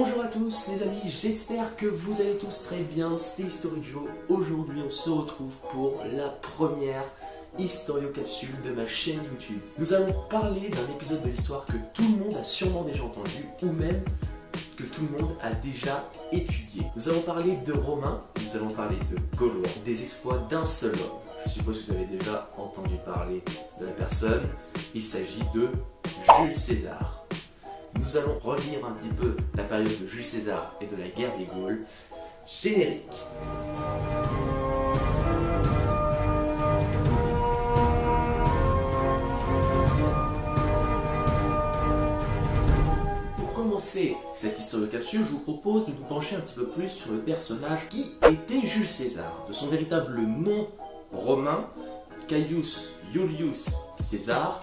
Bonjour à tous les amis, j'espère que vous allez tous très bien, c'est History Joe. Aujourd'hui on se retrouve pour la première Historio Capsule de ma chaîne YouTube. Nous allons parler d'un épisode de l'histoire que tout le monde a sûrement déjà entendu, ou même que tout le monde a déjà étudié. Nous allons parler de Romains, nous allons parler de Gaulois, des exploits d'un seul homme. Je suppose que vous avez déjà entendu parler de la personne, il s'agit de Jules César. Nous allons relire un petit peu la période de Jules César et de la guerre des Gaules. Générique. Pour commencer cette historiocapsule, je vous propose de nous pencher un petit peu plus sur le personnage qui était Jules César. De son véritable nom romain, Caius Iulius Caesar.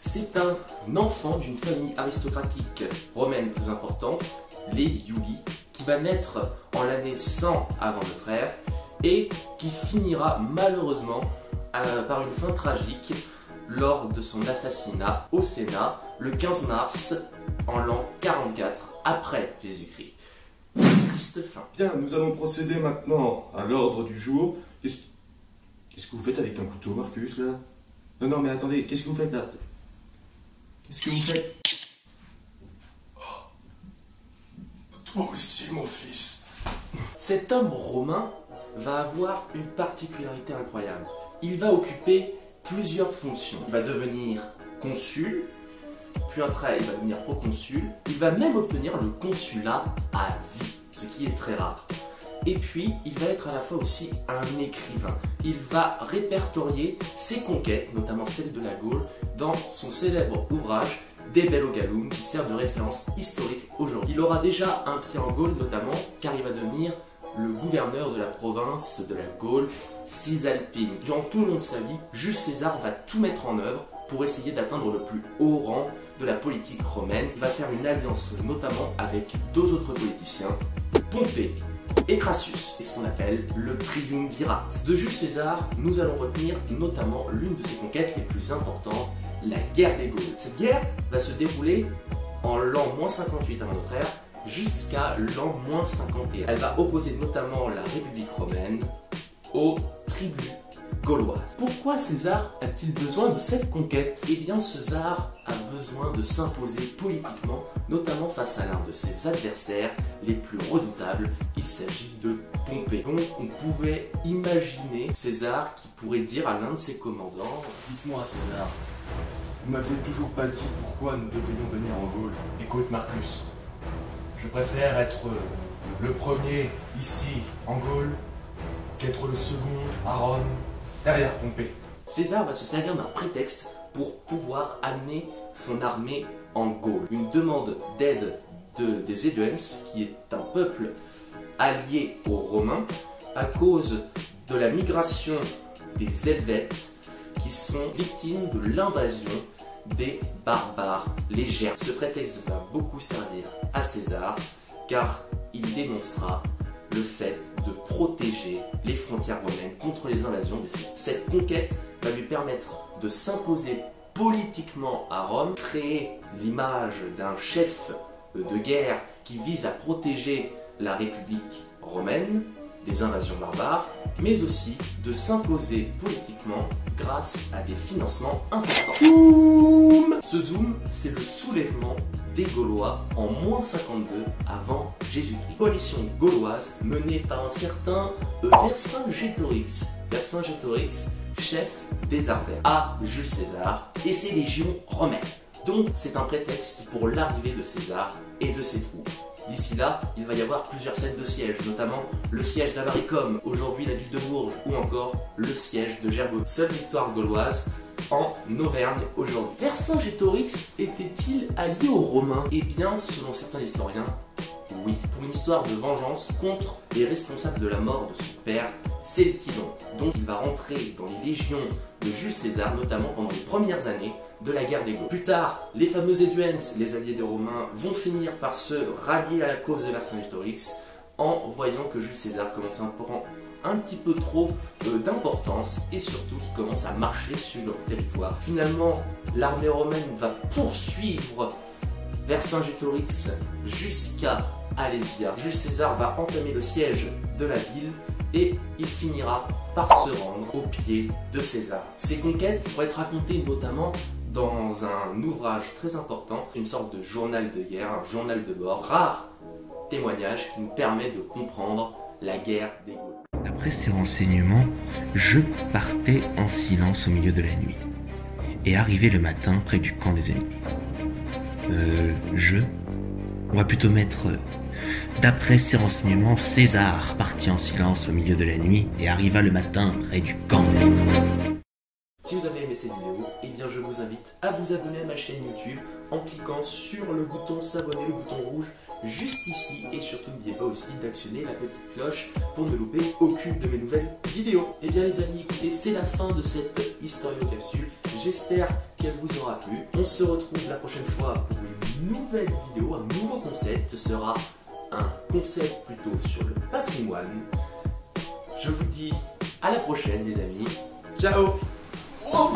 C'est un enfant d'une famille aristocratique romaine très importante, les Iuli, qui va naître en l'année 100 avant notre ère et qui finira malheureusement par une fin tragique lors de son assassinat au Sénat le 15 mars en l'an 44 après Jésus-Christ. Triste fin. Bien, nous allons procéder maintenant à l'ordre du jour. Qu'est-ce que vous faites avec un couteau, Marcus, là? Non, mais attendez, qu'est-ce que vous faites là? Qu'est-ce que vous faites? Toi aussi, mon fils. Cet homme romain va avoir une particularité incroyable. Il va occuper plusieurs fonctions. Il va devenir consul, puis après il va devenir proconsul. Il va même obtenir le consulat à vie, ce qui est très rare. Et puis, il va être à la fois aussi un écrivain. Il va répertorier ses conquêtes, notamment celle de la Gaule, dans son célèbre ouvrage De Bello Gallum, qui sert de référence historique aujourd'hui. Il aura déjà un pied en Gaule, notamment, car il va devenir le gouverneur de la province de la Gaule cisalpine. Durant tout le long de sa vie, Jules César va tout mettre en œuvre pour essayer d'atteindre le plus haut rang de la politique romaine. Il va faire une alliance notamment avec deux autres politiciens, Pompée et Crassus, et ce qu'on appelle le triumvirat. De Jules César, nous allons retenir notamment l'une de ses conquêtes les plus importantes, la guerre des Gaules. Cette guerre va se dérouler en l'an -58 avant notre ère jusqu'à l'an -51. Elle va opposer notamment la République romaine aux tribus gauloises. Pourquoi César a-t-il besoin de cette conquête? Eh bien, César a besoin de s'imposer politiquement, notamment face à l'un de ses adversaires les plus redoutables. Il s'agit de Pompée. Donc, on pouvait imaginer César qui pourrait dire à l'un de ses commandants: Dites-moi, César, vous m'avez toujours pas dit pourquoi nous devrions venir en Gaule. Écoute, Marcus, je préfère être le premier ici en Gaule qu'être le second à Rome, derrière Pompée. César va se servir d'un prétexte pour pouvoir amener son armée en Gaule. Une demande d'aide des Éduens, qui est un peuple allié aux Romains, à cause de la migration des Helvètes, qui sont victimes de l'invasion des barbares, les Germains. Ce prétexte va beaucoup servir à César, car il dénoncera le fait de protéger les frontières romaines contre les invasions des Celtes. Cette conquête va lui permettre de s'imposer politiquement à Rome, créer l'image d'un chef de guerre qui vise à protéger la République romaine des invasions barbares, mais aussi de s'imposer politiquement grâce à des financements importants. Boum! Ce zoom, c'est le soulèvement des Gaulois en -52 avant Jésus-Christ. Coalition gauloise menée par un certain Vercingétorix. Vercingétorix, chef des Arvernes, à Jules César et ses légions romaines. Donc c'est un prétexte pour l'arrivée de César et de ses troupes. D'ici là, il va y avoir plusieurs scènes de siège, notamment le siège d'Avaricum, aujourd'hui la ville de Bourges, ou encore le siège de Gergovie. Seule victoire gauloise en Auvergne aujourd'hui. Vercingétorix était-il allié aux Romains? Eh bien, selon certains historiens, oui. Pour une histoire de vengeance contre les responsables de la mort de son père, Celtilon. Donc il va rentrer dans les légions de Jules César, notamment pendant les premières années de la guerre des Gaules. Plus tard, les fameux Éduens, les alliés des Romains, vont finir par se rallier à la cause de Vercingétorix en voyant que Jules César commence à prendre un petit peu trop d'importance et surtout qui commence à marcher sur leur territoire. Finalement, l'armée romaine va poursuivre Vercingétorix jusqu'à Alésia. Jules César va entamer le siège de la ville et il finira par se rendre aux pieds de César. Ses conquêtes vont être racontées notamment dans un ouvrage très important, une sorte de journal de guerre, un journal de bord, rare témoignage qui nous permet de comprendre la guerre des Gaules. D'après ces renseignements, je partais en silence au milieu de la nuit et arrivais le matin près du camp des ennemis. On va plutôt mettre d'après ces renseignements, César partit en silence au milieu de la nuit et arriva le matin près du camp des ennemis. Si vous avez aimé cette vidéo, eh bien je vous invite à vous abonner à ma chaîne YouTube en cliquant sur le bouton s'abonner, le bouton rouge juste ici, et surtout n'oubliez pas aussi d'actionner la petite cloche pour ne louper aucune de mes nouvelles vidéos. Et bien les amis, écoutez, c'est la fin de cette Historio Capsule, j'espère qu'elle vous aura plu. On se retrouve la prochaine fois pour une nouvelle vidéo, un nouveau concept, ce sera un concept plutôt sur le patrimoine. Je vous dis à la prochaine les amis, ciao. Oh